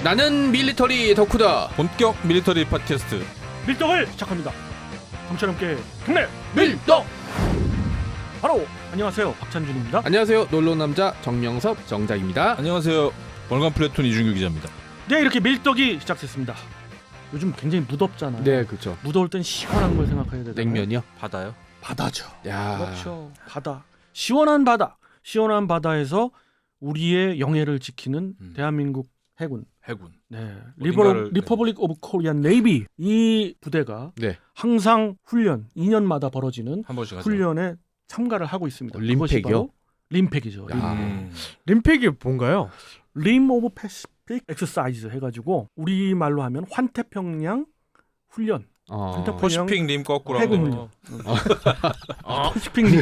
나는 밀리터리 덕후다. 본격 밀리터리 팟캐스트 밀떡을 시작합니다. 정철 함께 경례 밀떡. 바로 안녕하세요, 박찬준입니다. 안녕하세요, 놀러 남자 정명섭 정작입니다. 안녕하세요. 월간 플래툰 이준규 기자입니다. 네, 이렇게 밀떡이 시작됐습니다. 요즘 굉장히 무덥잖아요. 네, 그렇죠. 무더울 땐 시원한 걸 생각해야 되잖아요. 냉면이요? 바다요? 바다죠. 야, 그렇죠. 바다. 시원한 바다. 시원한 바다에서 우리의 영예를 지키는 대한민국 해군. 네, 어딘가를, 리퍼블릭 오브 코리안 네이비. 이 부대가 네. 항상 훈련 2년마다 벌어지는 한 번씩 하죠. 훈련에 참가를 하고 있습니다. 그것이 림팩이요? 바로 림팩이죠. 야. 림팩이 뭔가요? 림 오브 패시픽 엑서사이즈 해가지고 우리 말로 하면 환태평양 훈련. 퍼시픽 림 거꾸로 하면 해군 됩니다. 훈련. 퍼시픽 림.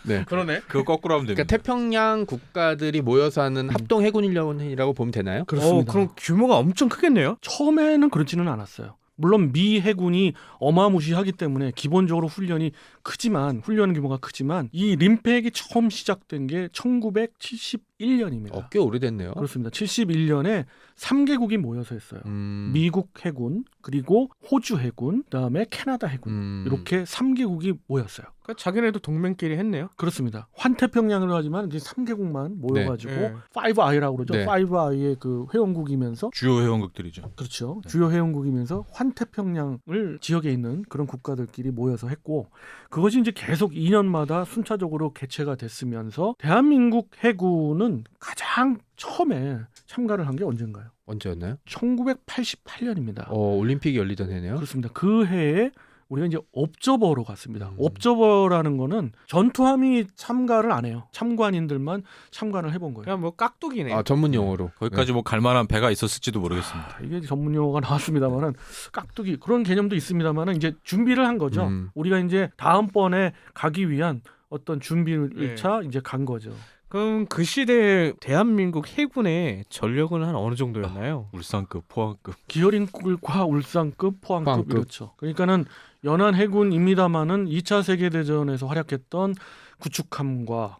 네. 그러네. 그거 거꾸로 하면 됩니다. 그러니까 태평양 국가들이 모여서 하는 합동 해군훈련이라고 보면 되나요? 그렇습니다. 그럼 규모가 엄청 크겠네요. 처음에는 그렇지는 않았어요. 물론 미 해군이 어마무시하기 때문에 기본적으로 훈련이 크지만 훈련 규모가 크지만 이 림팩이 처음 시작된 게 1971년입니다. 꽤 오래됐네요. 그렇습니다. 71년에 3개국이 모여서 했어요. 미국 해군, 그리고 호주 해군, 그다음에 캐나다 해군 이렇게 3개국이 모였어요. 그러니까 자기네도 동맹끼리 했네요. 그렇습니다. 환태평양으로 하지만 이제 3개국만 모여가지고 네. 5I라고 그러죠. 네. 5I의 그 회원국이면서 주요 회원국들이죠. 그렇죠. 네. 주요 회원국이면서 환태평양을 지역에 있는 그런 국가들끼리 모여서 했고 그것이 이제 계속 2년마다 순차적으로 개최가 됐으면서 대한민국 해군은 가장 처음에 참가를 한 게 언젠가요? 언제였나요? 1988년입니다. 올림픽이 열리던 해네요. 그렇습니다. 그 해에 우리가 이제 옵저버로 갔습니다. 옵저버라는 거는 전투함이 참가를 안 해요. 참관인들만 참관을 해본 거예요. 그냥 뭐 깍두기네요. 전문 용어로. 거기까지 뭐 갈만한 배가 있었을지도 모르겠습니다. 이게 전문 용어가 나왔습니다만은 깍두기 그런 개념도 있습니다만은 이제 준비를 한 거죠. 우리가 이제 다음번에 가기 위한 어떤 준비를 차 이제 간 거죠. 그럼 그 시대 대한민국 해군의 전력은 한 어느 정도였나요? 울산급, 포항급. 기어링급과 울산급, 포항급 포항급. 이렇죠. 그러니까는 연안 해군입니다만은 2차 세계대전에서 활약했던 구축함과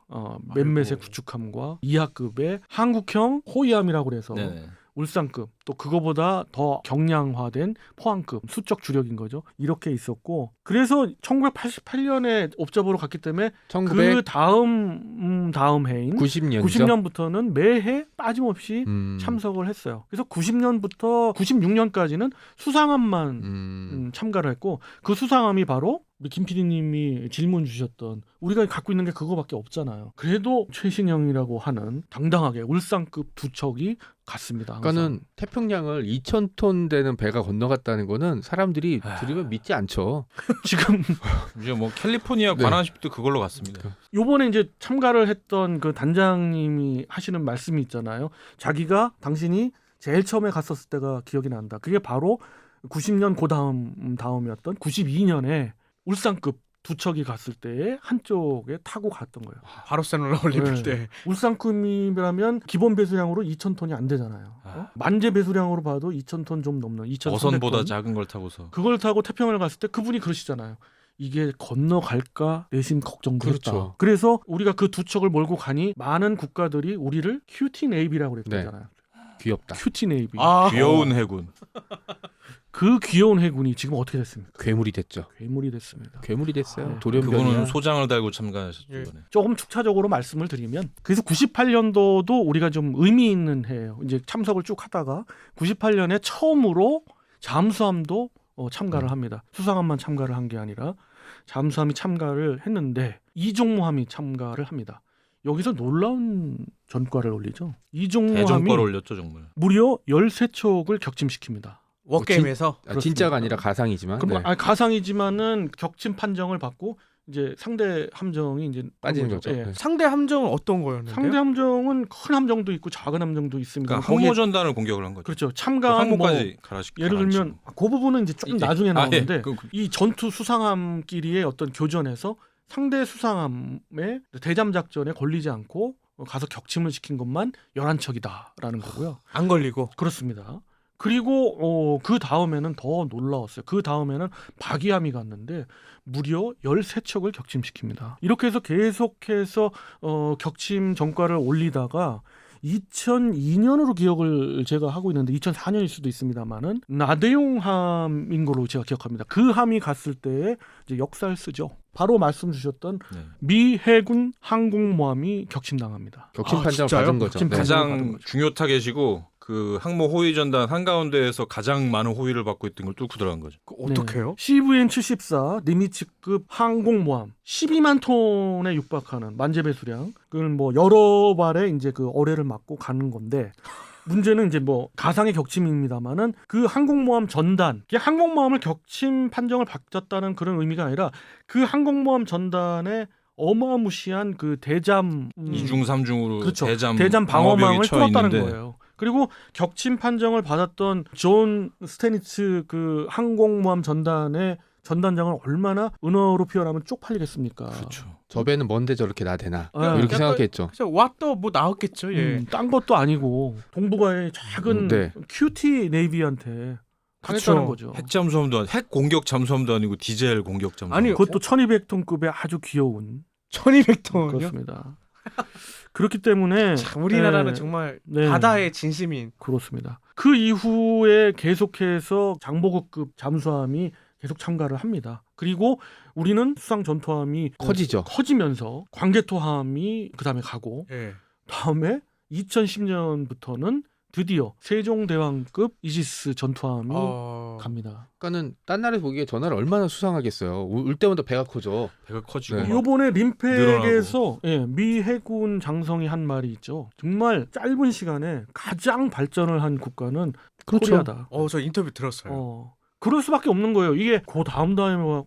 몇몇의 구축함과 이하급의 한국형 호위함이라고 그래서 네. 울산급 또 그거보다 더 경량화된 포항급 수적 주력인 거죠. 이렇게 있었고 그래서 1988년에 옵저버로 갔기 때문에 그 다음 해인 90년이죠. 90년부터는 매해 빠짐없이 참석을 했어요. 그래서 90년부터 96년까지는 수상함만 참가를 했고 그 수상함이 바로 우리 김 PD님이 질문 주셨던 우리가 갖고 있는 게 그거밖에 없잖아요. 그래도 최신형이라고 하는 당당하게 울산급 두 척이 갔습니다. 항상. 그러니까는 태평양을 2,000톤 되는 배가 건너갔다는 거는 사람들이 들으면 믿지 않죠. 지금 이제 뭐 캘리포니아 네. 관함식도 그걸로 갔습니다. 요번에 이제 참가를 했던 그 단장님이 하시는 말씀이 있잖아요. 자기가 당신이 제일 처음에 갔었을 때가 기억이 난다. 그게 바로 90년 그 다음이었던 92년에 울산급 두 척이 갔을 때에 한쪽에 타고 갔던 거예요. 바르셀로나 올림픽 네. 때. 울산급이라면 기본 배수량으로 2,000톤이 안 되잖아요. 만재 배수량으로 봐도 2,000톤 좀 넘는 2,300톤. 어선보다 작은 걸 타고서. 그걸 타고 태평양을 갔을 때 그분이 그러시잖아요. 이게 건너갈까 내심 걱정도 그렇죠. 했다. 그래서 우리가 그 두 척을 몰고 가니 많은 국가들이 우리를 큐티 네이비라고 그랬잖아요. 귀엽다. 큐티 네이비. 귀여운 해군. 그 귀여운 해군이 지금 어떻게 됐습니까? 괴물이 됐죠. 괴물이 됐습니다. 괴물이 됐어요. 네. 돌연변이야. 그분은 소장을 달고 참가하셨죠. 예. 이번에. 조금 축차적으로 말씀을 드리면 그래서 98년도도 우리가 좀 의미 있는 해예요. 이제 참석을 쭉 하다가 98년에 처음으로 잠수함도 참가를 합니다. 수상함만 참가를 한 게 아니라 잠수함이 참가를 했는데 이종모함이 참가를 합니다. 여기서 놀라운 전과를 올리죠. 이종모함이 대전과를 올렸죠 정말. 무려 13척을 격침시킵니다. 워게임에서. 진짜가 아니라 가상이지만. 그럼 네. 가상이지만은 격침 판정을 받고 이제 상대 함정이 이제 빠지는 거죠. 예. 네. 상대 함정은 어떤 거였는데요? 상대 함정은 큰 함정도 있고 작은 함정도 있습니다. 그러니까 항모 전단을 공격을 한 거죠. 그렇죠. 참가한 항모까지 갈아치고. 예를 들면 그 부분은 이제 조금 나중에 나오는데 이 전투 수상함끼리의 어떤 교전에서 상대 수상함의 대잠 작전에 걸리지 않고 가서 격침을 시킨 것만 11척이다라는 거고요. 안 걸리고. 그렇습니다. 그리고 그 다음에는 더 놀라웠어요. 그 다음에는 박이함이 갔는데 무려 13척을 격침시킵니다. 이렇게 해서 계속해서 격침 전과를 올리다가 2002년으로 기억을 제가 하고 있는데 2004년일 수도 있습니다만은 나대용함인 걸로 제가 기억합니다. 그 함이 갔을 때 이제 역사를 쓰죠. 바로 말씀 주셨던 네. 미 해군 항공모함이 격침당합니다. 격침 아, 판정을 진짜요? 받은 거죠. 격침 네. 판정. 받은 가장 거죠. 중요 타겟이고 그 항모 호위 전단 한가운데에서 가장 많은 호위를 받고 있던 걸 뚫고 들어간 거죠. 어떡해요? CVN-74 니미츠급 항공모함 12만 톤에 육박하는 만재배 수량. 그건 뭐 여러 발의 이제 그 어뢰를 맞고 가는 건데 문제는 이제 뭐 가상의 격침입니다만은 그 항공모함 전단, 이게 항공모함을 격침 판정을 받았다는 그런 의미가 아니라 그 항공모함 전단에 어마무시한 그 대잠 2중 3중으로 그렇죠. 대잠 대잠 방어망을 처해 뚫었다는 있는데 거예요. 그리고 격침 판정을 받았던 존 스테니츠 그 항공모함 전단의 전단장은 얼마나 은어로 표현하면 쪽팔리겠습니까? 그렇죠. 저 배는 뭔데 저렇게 나대나 아, 이렇게 약간- 생각했죠. 그래서 왔더 뭐 나왔겠죠. 예. 딴 것도 아니고 동북아의 작은 네. 큐티 네이비한테 그쵸. 당했다는 거죠. 핵 잠수함도 핵 공격 잠수함도 아니고 디젤 공격 잠수함. 아니, 그것도 1200톤급의 아주 귀여운 1200톤이요. 그렇습니다. 그렇기 때문에 우리나라는 네, 정말 네. 바다의 진심인. 그렇습니다. 그 이후에 계속해서 장보고급 잠수함이 계속 참가를 합니다. 그리고 우리는 수상 전투함이 커지죠. 커지면서 광개토함이 그다음에 가고 예. 다음에 2010년부터는 드디어 세종대왕급 이지스 전투함이 갑니다. 그러니까는 딴 나라에서 보기에 저 나라 얼마나 수상하겠어요. 울 때마다 배가 커져. 배가 커지고 네. 막 요번에 림팩에서 미 해군 장성이 한 말이 있죠. 정말 짧은 시간에 가장 발전을 한 국가는 코리아다. 저 인터뷰 들었어요. 그럴 수밖에 없는 거예요. 이게 그 다음에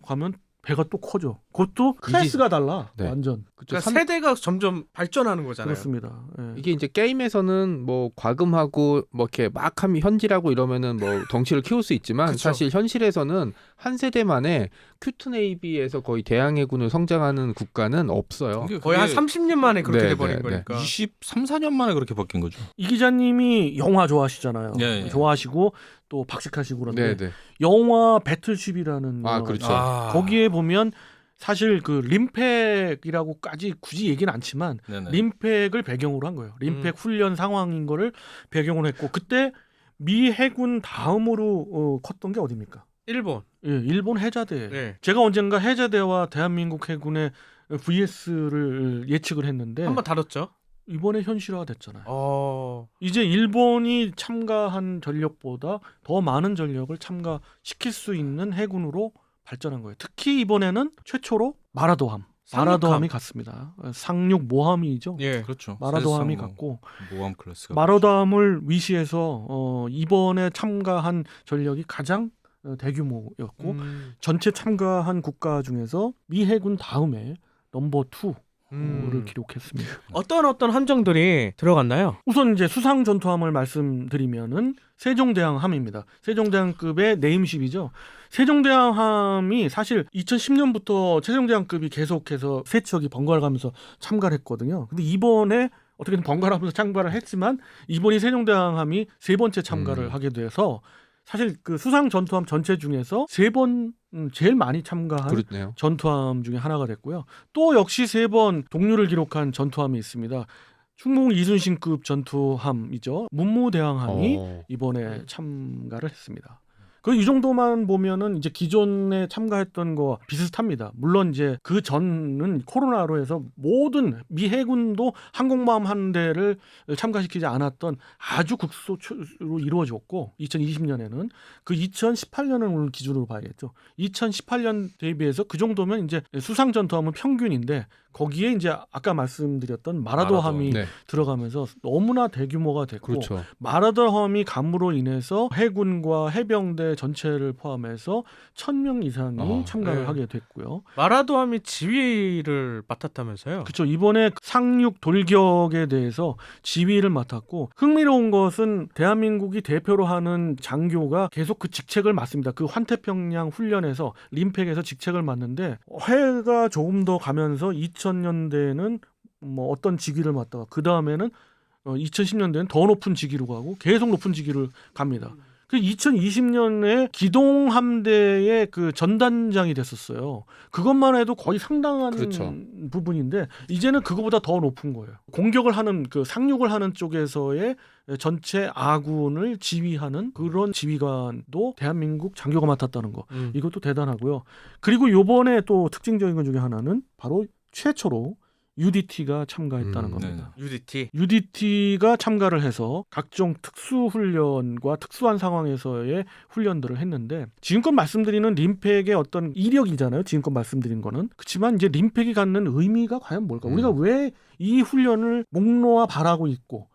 가면 배가 또 커져. 그것도 클래스가 달라. 네. 완전. 그러니까 세대가 점점 발전하는 거잖아요. 그렇습니다. 예. 이게 이제 게임에서는 뭐 과금하고 뭐 이렇게 막 하면 현질하고 이러면은 뭐 덩치를 키울 수 있지만 그쵸. 사실 현실에서는 한 세대 만에 큐트 네이비에서 거의 대항해군을 성장하는 국가는 없어요. 거의 한 30년 만에 그렇게 네, 돼버린 네, 네. 거니까. 23, 4년 만에 그렇게 바뀐 거죠. 이 기자님이 영화 좋아하시잖아요. 예, 예. 좋아하시고 또 박식하시고 그런데 네, 네. 영화 배틀쉽이라는 아, 영화가 그렇죠. 있어요. 거기에 보면 사실 그 림팩이라고까지 굳이 얘기는 않지만 네네. 림팩을 배경으로 한 거예요. 림팩 훈련 상황인 거를 배경으로 했고 그때 미 해군 다음으로 컸던 게 어디입니까? 일본. 예, 일본 해자대. 네. 제가 언젠가 해자대와 대한민국 해군의 VS를 예측을 했는데 한번 다뤘죠. 이번에 현실화가 됐잖아요. 어. 이제 일본이 참가한 전력보다 더 많은 전력을 참가시킬 수 있는 해군으로 발전한 거예요. 특히 이번에는 최초로 마라도함. 마라도함이 갔습니다. 상륙 모함이죠. 예. 그렇죠. 마라도함이 사실상 갔고 모함 클래스가 마라도함을 위시해서 이번에 참가한 전력이 가장 대규모였고 전체 참가한 국가 중에서 미 해군 다음에 넘버 2를 기록했습니다. 어떤 함정들이 들어갔나요? 우선 이제 수상 전투함을 말씀드리면은 세종대왕함입니다. 세종대왕급의 네임십이죠. 세종대왕함이 사실 2010년부터 세종대왕급이 계속해서 세 척이 번갈아 가면서 참가를 했거든요. 근데 이번에 어떻게든 번갈아 가면서 참가를 했지만 이번이 세종대왕함이 세 번째 참가를 하게 돼서 사실 그 수상 전투함 전체 중에서 세 번 제일 많이 참가한 그렇네요. 전투함 중에 하나가 됐고요. 또 역시 세 번 동률을 기록한 전투함이 있습니다. 충무 이순신급 전투함이죠. 문무대왕함이 이번에 참가를 했습니다. 이 정도만 보면은 이제 기존에 참가했던 거 비슷합니다. 물론 이제 그 전은 코로나로 해서 모든 미 해군도 항공모함 한 대를 참가시키지 않았던 아주 극소로 이루어졌고 2020년에는 그 2018년은 오늘 기준으로 봐야겠죠. 2018년 대비해서 그 정도면 이제 수상 전투함은 평균인데 거기에 이제 아까 말씀드렸던 마라도함이 네. 들어가면서 너무나 대규모가 됐고 그렇죠. 마라도함이 감으로 인해서 해군과 해병대 전체를 포함해서 1,000명 이상이 참가를 네. 하게 됐고요. 마라도함이 지휘를 맡았다면서요? 그렇죠. 이번에 상륙 돌격에 대해서 지휘를 맡았고 흥미로운 것은 대한민국이 대표로 하는 장교가 계속 그 직책을 맡습니다. 그 환태평양 훈련에서 림팩에서 직책을 맡는데 해가 조금 더 가면서 2000년대에는 뭐 어떤 직위를 맡다가 그 다음에는 2010년대는 더 높은 직위로 가고 계속 높은 직위를 갑니다. 그 2020년에 기동 함대의 그 전단장이 됐었어요. 그것만 해도 거의 상당한 그렇죠. 부분인데 이제는 그거보다 더 높은 거예요. 공격을 하는 그 상륙을 하는 쪽에서의 전체 아군을 지휘하는 그런 지휘관도 대한민국 장교가 맡았다는 거. 이것도 대단하고요. 그리고 요번에 또 특징적인 것 중에 하나는 바로 최초로 UDT가 참가했다는 겁니다. UDT. UDT가 참가를 해서 각종 특수훈련과 특수한 상황에서의 훈련들을 했는데 지금껏 말씀드리는 림팩의 어떤 이력이잖아요. 지금껏 말씀드린 거는. 그렇지만 이제 림팩이 갖는 의미가 과연 뭘까? 우리가 왜 이 훈련을 목놓아 바라고 있고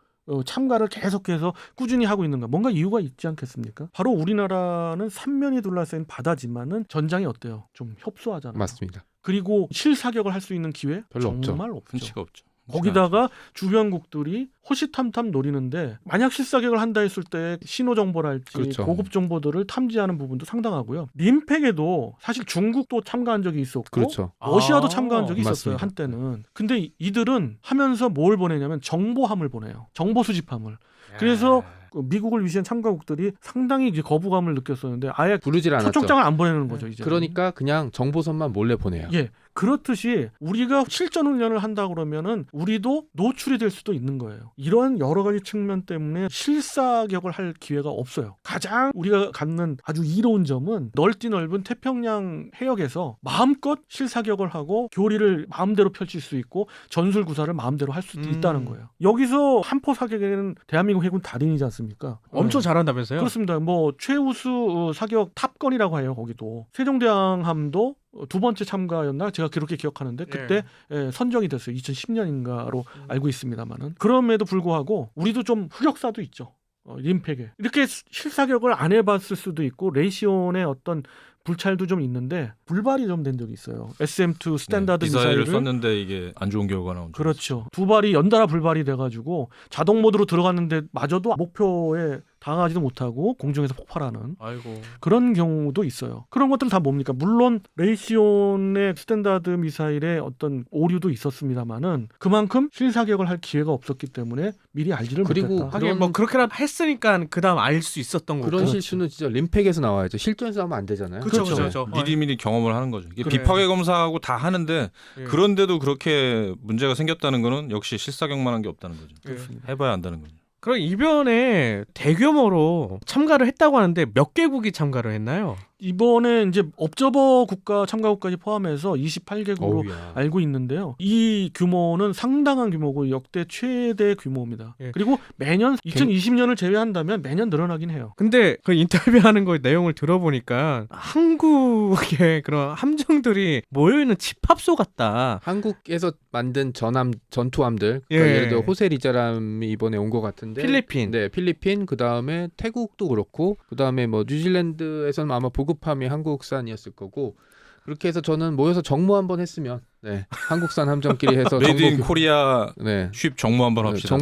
참가를 계속해서 꾸준히 하고 있는가? 뭔가 이유가 있지 않겠습니까? 바로 우리나라는 삼면이 둘러싸인 바다지만은 전장이 어때요? 좀 협소하잖아요. 맞습니다. 그리고 실사격을 할 수 있는 기회 별로 정말 없죠. 흔치가 없죠. 거기다가 주변국들이 호시탐탐 노리는데 만약 실사격을 한다 했을 때 신호 정보랄지 그렇죠. 고급 정보들을 탐지하는 부분도 상당하고요. 림팩에도 사실 중국도 참가한 적이 있었고 그렇죠. 러시아도 아, 참가한 적이 있었어요. 맞습니다. 한때는. 근데 이들은 하면서 뭘 보내냐면 정보함을 보내요. 정보 수집함을. 그래서 그 미국을 위시한 참가국들이 상당히 이제 거부감을 느꼈었는데 아예 부르질 않았죠. 초청장을 안 보내는 거죠. 이제. 그러니까 그냥 정보선만 몰래 보내요. 예. 그렇듯이 우리가 실전 훈련을 한다 그러면은 우리도 노출이 될 수도 있는 거예요. 이런 여러 가지 측면 때문에 실사격을 할 기회가 없어요. 가장 우리가 갖는 아주 이로운 점은 넓디 넓은 태평양 해역에서 마음껏 실사격을 하고 교리를 마음대로 펼칠 수 있고 전술 구사를 마음대로 할 수도 있다는 거예요. 여기서 한포 사격에는 대한민국 해군 달인이지 않습니까? 엄청 잘한다면서요? 그렇습니다. 뭐 최우수 사격 탑건이라고 해요. 거기도 세종대왕함도 두 번째 참가였나 제가 그렇게 기억하는데 그때 선정이 됐어요. 2010년인가로 알고 있습니다만은 그럼에도 불구하고 우리도 좀 흑역사도 있죠. 림팩에 이렇게 실사격을 안 해봤을 수도 있고 레이시온의 어떤 불찰도 좀 있는데 불발이 좀 된 적이 있어요. SM2 스탠다드 미사일을 미사일을 썼는데 이게 안 좋은 결과가 나온 적 그렇죠. 두 발이 연달아 불발이 돼가지고 자동 모드로 들어갔는데 마저도 목표에 당하지도 못하고 공중에서 폭발하는 아이고. 그런 경우도 있어요. 그런 것들은 다 뭡니까? 물론 레이시온의 스탠다드 미사일의 어떤 오류도 있었습니다만은 그만큼 실사격을 할 기회가 없었기 때문에 미리 알지를 그리고 못했다. 하긴 뭐 그렇게라도 했으니까 그다음 알 수 있었던 거고. 그런 실수는 진짜 림팩에서 나와야죠. 실전에서 하면 안 되잖아요. 그렇죠, 그렇죠. 그렇죠. 미리미리 경험을 하는 거죠. 이게 그래. 비파괴 검사하고 다 하는데 예. 그런데도 그렇게 문제가 생겼다는 거는 역시 실사격만 한 게 없다는 거죠. 예. 해봐야 안다는 거죠. 그럼 이번에 대규모로 참가를 했다고 하는데 몇 개국이 참가를 했나요? 이번에 이제 업저버 국가 참가국까지 포함해서 28개국으로 어우야. 알고 있는데요. 이 규모는 상당한 규모고 역대 최대 규모입니다. 예. 그리고 매년 2020년을 제외한다면 매년 늘어나긴 해요. 근데 그 인터뷰하는 거 내용을 들어보니까 한국의 그런 함정들이 모여있는 집합소 같다. 한국에서 만든 전투함들 예. 그러니까 예를 들어 호세 리자람이 이번에 온 것 같은데 필리핀. 네, 필리핀 그다음에 태국도 그렇고 그다음에 뭐 뉴질랜드에서는 아마 보급함이 한국산이었을 거고 그렇게 해서 저는 모여서 정모 한번 했으면 네, 한국산 함정끼리 해서 메이드 인 정보 코리아 네. 쉽 정모 한번 합시다.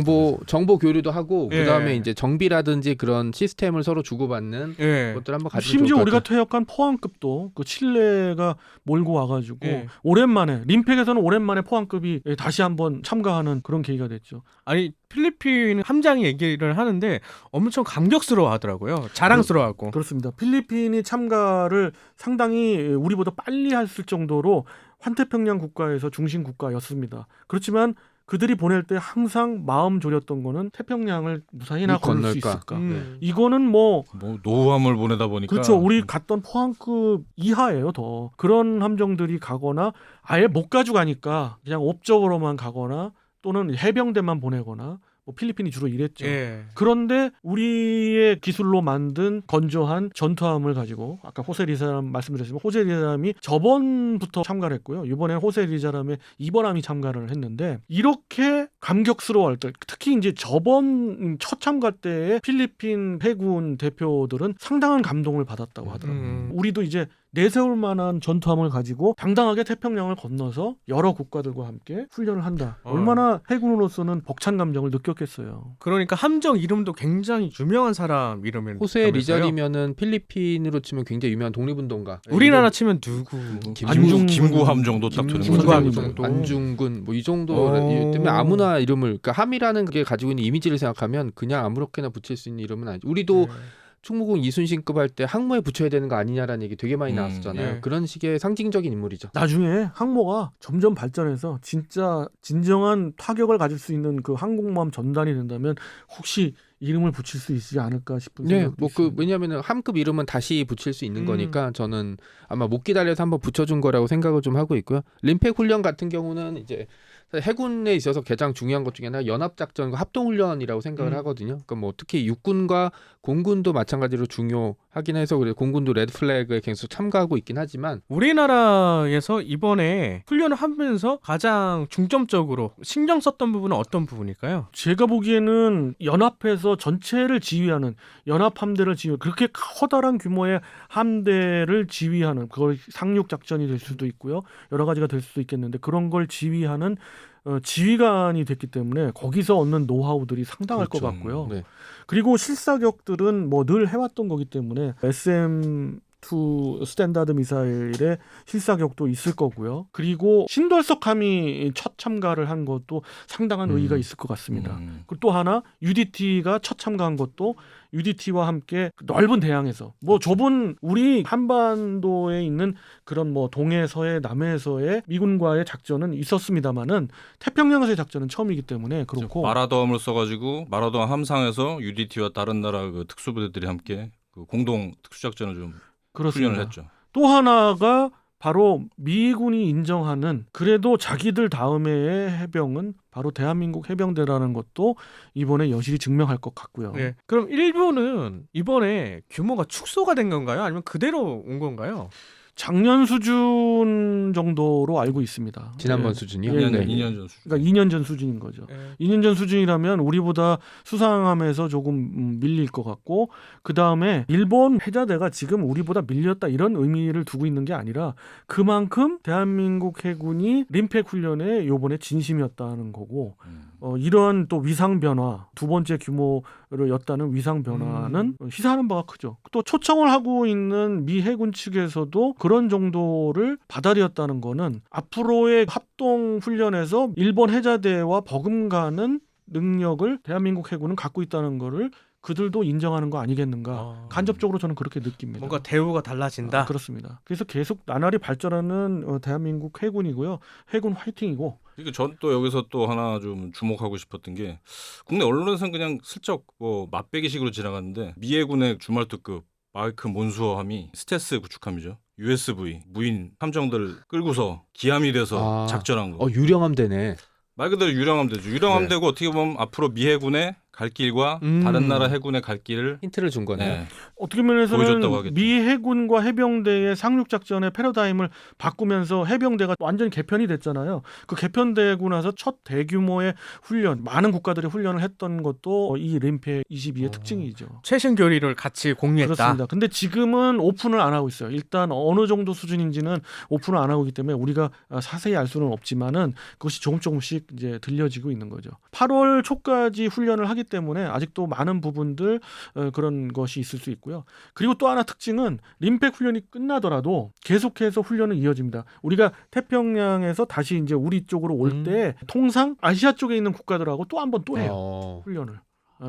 정보 교류도 하고 예. 그다음에 이제 정비라든지 그런 시스템을 서로 주고받는 예. 것들 한번 가지고 심지어 좋을 것 우리가 같아요. 퇴역한 포항급도 그 칠레가 몰고 와가지고 예. 오랜만에 림팩에서는 오랜만에 포항급이 다시 한번 참가하는 그런 계기가 됐죠. 아니 필리핀 함장이 얘기를 하는데 엄청 감격스러워하더라고요. 자랑스러워하고. 그렇습니다. 필리핀이 참가를 상당히 우리보다 빨리 했을 정도로 환태평양 국가에서 중심 국가였습니다. 그렇지만 그들이 보낼 때 항상 마음 졸였던 거는 태평양을 무사히나 건널 수 건널까? 있을까. 이거는 뭐 노후함을 보내다 보니까 그렇죠. 우리 갔던 포항급 이하예요. 더 그런 함정들이 가거나 아예 못 가지고 가니까 그냥 옵적으로만 가거나 또는 해병대만 보내거나 뭐 필리핀이 주로 이랬죠. 예. 그런데 우리의 기술로 만든 건조한 전투함을 가지고 아까 호세 리자람 말씀드렸지만 호세 리자람이 저번부터 참가를 했고요. 이번에 호세 리자람의 이번함이 참가를 했는데 이렇게 감격스러워할 때 특히 이제 저번 첫 참가 때의 필리핀 해군 대표들은 상당한 감동을 받았다고 하더라고요. 우리도 이제 내세울 만한 전투함을 가지고 당당하게 태평양을 건너서 여러 국가들과 함께 훈련을 한다. 얼마나 해군으로서는 벅찬 감정을 느꼈겠어요. 그러니까 함정 이름도 굉장히 유명한 사람 이름을 호세 리자리면은 필리핀으로 치면 굉장히 유명한 독립운동가. 우리나라 치면 누구? 김구함 정도 딱 되는 김구함 거죠. 정도. 안중근 뭐 이 정도 때문에 아무나 이름을 그러니까 함이라는 게 가지고 있는 이미지를 생각하면 그냥 아무렇게나 붙일 수 있는 이름은 아니죠. 우리도 충무공 이순신급 할 때 항모에 붙여야 되는 거 아니냐라는 얘기 되게 많이 나왔었잖아요. 예. 그런 식의 상징적인 인물이죠. 나중에 항모가 점점 발전해서 진짜 진정한 타격을 가질 수 있는 그 항공모함 전단이 된다면 혹시 이름을 붙일 수 있지 않을까 싶은 네, 생각도 뭐 있습니다. 왜냐하면 함급 이름은 다시 붙일 수 있는 거니까 저는 아마 못 기다려서 한번 붙여준 거라고 생각을 좀 하고 있고요. 림팩 훈련 같은 경우는 이제 해군에 있어서 가장 중요한 것 중에 하나가 연합작전과 합동훈련이라고 생각을 하거든요. 그러니까 뭐 특히 육군과 공군도 마찬가지로 중요하긴 해서 그래 공군도 레드 플래그에 계속 참가하고 있긴 하지만 우리나라에서 이번에 훈련을 하면서 가장 중점적으로 신경 썼던 부분은 어떤 부분일까요? 제가 보기에는 연합해서 전체를 지휘하는 연합 함대를 그렇게 커다란 규모의 함대를 지휘하는 그걸 상륙 작전이 될 수도 있고요. 여러 가지가 될 수도 있겠는데 그런 걸 지휘하는 지휘관이 됐기 때문에 거기서 얻는 노하우들이 상당할 그렇죠. 것 같고요. 네. 그리고 실사격들은 뭐 늘 해왔던 거기 때문에 SM2 스탠다드 미사일의 실사격도 있을 거고요. 그리고 신돌석함이 첫 참가를 한 것도 상당한 의의가 있을 것 같습니다. 그리고 또 하나 UDT가 첫 참가한 것도 UDT와 함께 넓은 대양에서 뭐 좁은 우리 한반도에 있는 그런 뭐 동해서해 남해에서의 미군과의 작전은 있었습니다만은 태평양에서의 작전은 처음이기 때문에 그렇고 마라도함을 써가지고 마라도함 함상에서 UDT와 다른 나라 그 특수부대들이 함께 그 공동 특수작전을 좀 그렇습니다. 훈련을 했죠. 또 하나가 바로 미군이 인정하는 그래도 자기들 다음에의 해병은 바로 대한민국 해병대라는 것도 이번에 여실히 증명할 것 같고요. 네. 그럼 일본은 이번에 규모가 축소가 된 건가요? 아니면 그대로 온 건가요? 작년 수준 정도로 알고 있습니다. 지난번 네. 수준이요. 예, 2년, 네. 2년 전 수준. 그러니까 2년 전 수준인 거죠. 네. 2년 전 수준이라면 우리보다 수상함에서 조금 밀릴 것 같고 그 다음에 일본 해자대가 지금 우리보다 밀렸다 이런 의미를 두고 있는 게 아니라 그만큼 대한민국 해군이 림팩 훈련에 요번에 진심이었다는 거고 이런 또 위상 변화 두 번째 규모를 였다는 위상 변화는 시사하는 바가 크죠. 또 초청을 하고 있는 미 해군 측에서도 그런 정도를 받아들였다는 거는 앞으로의 합동 훈련에서 일본 해자대와 버금가는 능력을 대한민국 해군은 갖고 있다는 거를 그들도 인정하는 거 아니겠는가. 간접적으로 저는 그렇게 느낍니다. 뭔가 대우가 달라진다. 그렇습니다. 그래서 계속 나날이 발전하는 대한민국 해군이고요. 해군 화이팅이고. 그리고 전 또 여기서 또 하나 좀 주목하고 싶었던 게 국내 언론에서는 그냥 슬쩍 뭐 맛배기식으로 지나갔는데 미 해군의 주말특급 마이크 몬수어함이 스텔스 구축함이죠. USV 무인 함정들 끌고서 기함이 돼서 작전한 거. 유령함대네. 말 그대로 유령함대죠. 유령함대고 어떻게 보면 앞으로 미 해군의 갈 길과 다른 나라 해군의 갈 길을 힌트를 준 거네요. 네. 어떻게 면에서는 보여줬다고 하겠죠. 미 해군과 해병대의 상륙작전의 패러다임을 바꾸면서 해병대가 완전히 개편이 됐잖아요. 그 개편되고 나서 첫 대규모의 훈련, 많은 국가들이 훈련을 했던 것도 이 림팩 22의 특징이죠. 최신 교리를 같이 공유했다. 그렇습니다. 근데 지금은 오픈을 안 하고 있어요. 일단 어느 정도 수준인지는 오픈을 안 하고 있기 때문에 우리가 자세히 알 수는 없지만은 그것이 조금씩 이제 들려지고 있는 거죠. 8월 초까지 훈련을 하기 때문에 아직도 많은 부분들 그런 것이 있을 수 있고요. 그리고 또 하나 특징은 림팩 훈련이 끝나더라도 계속해서 훈련은 이어집니다. 우리가 태평양에서 다시 이제 우리 쪽으로 올 때 통상 아시아 쪽에 있는 국가들하고 또 한 번 또 해요. 훈련을.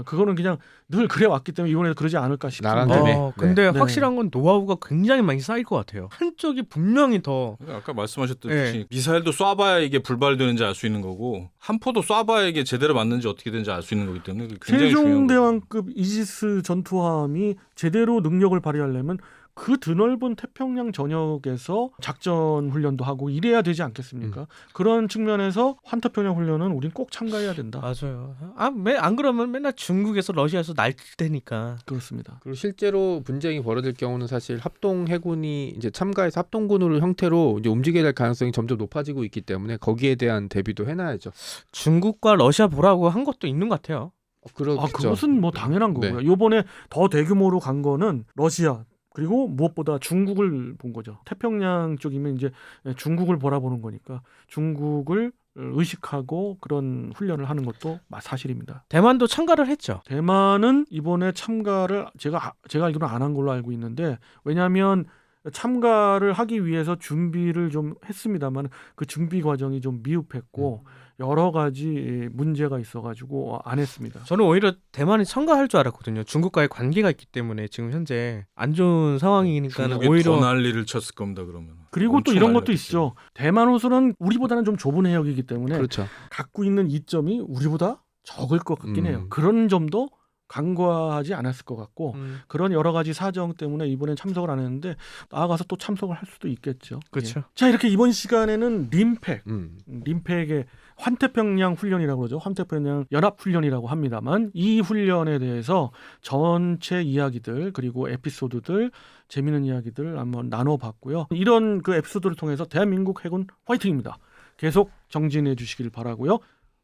그거는 그냥 늘 그래 왔기 때문에 이번에 그러지 않을까 싶습니다. 나랑 때문에. 근데 네. 확실한 건 노하우가 굉장히 많이 쌓일 것 같아요. 한쪽이 분명히 더 아까 말씀하셨듯이 네. 미사일도 쏴봐야 이게 불발되는지 알 수 있는 거고 한 포도 쏴봐야 이게 제대로 맞는지 어떻게 되는지 알 수 있는 거기 때문에 굉장히 중요한 거죠. 세종대왕급 이지스 전투함이 제대로 능력을 발휘하려면 그 드넓은 태평양 전역에서 작전 훈련도 하고 이래야 되지 않겠습니까? 그런 측면에서 환태평양 훈련은 우린 꼭 참가해야 된다. 맞아요. 안 그러면 맨날 중국에서 러시아에서 날 테니까. 그렇습니다. 그리고 실제로 분쟁이 벌어질 경우는 사실 합동 해군이 이제 참가해서 합동군으로 형태로 이제 움직여야 될 가능성이 점점 높아지고 있기 때문에 거기에 대한 대비도 해놔야죠. 중국과 러시아 보라고 한 것도 있는 것 같아요. 그렇죠. 그것은 뭐 당연한 거고요. 이번에 더 대규모로 간 거는 러시아 그리고 무엇보다 중국을 본 거죠. 태평양 쪽이면 이제 중국을 바라보는 거니까 중국을 의식하고 그런 훈련을 하는 것도 사실입니다. 대만도 참가를 했죠. 대만은 이번에 참가를 제가 알기로는 안 한 걸로 알고 있는데 왜냐하면 참가를 하기 위해서 준비를 좀 했습니다만 그 준비 과정이 좀 미흡했고 여러 가지 문제가 있어가지고 안 했습니다. 저는 오히려 대만이 참가할 줄 알았거든요. 중국과의 관계가 있기 때문에 지금 현재 안 좋은 상황이니까 중국이 오히려 더 난리를 쳤을 겁니다. 그러면. 그리고 또 엄청 이런 많이 것도 났겠죠. 있죠. 대만 호수는 우리보다는 좀 좁은 해역이기 때문에 그렇죠. 갖고 있는 이점이 우리보다 적을 것 같긴 해요. 음. 그런 점도 간과하지 않았을 것 같고 그런 여러 가지 사정 때문에 이번엔 참석을 안 했는데 나아가서 또 참석을 할 수도 있겠죠. 그렇죠. 예. 자, 이렇게 이번 시간에는 림팩, 음. 림팩의 환태평양 훈련이라고 그러죠. 환태평양 연합 훈련이라고 합니다만 이 훈련에 대해서 전체 이야기들 그리고 에피소드들 재미있는 이야기들 한번 나눠봤고요. 이런 그 에피소드를 통해서 대한민국 해군 화이팅입니다. 계속 정진해 주시길 바라고요.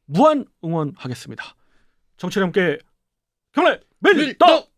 무한 응원하겠습니다. 정치를 함께 경례 밀떡!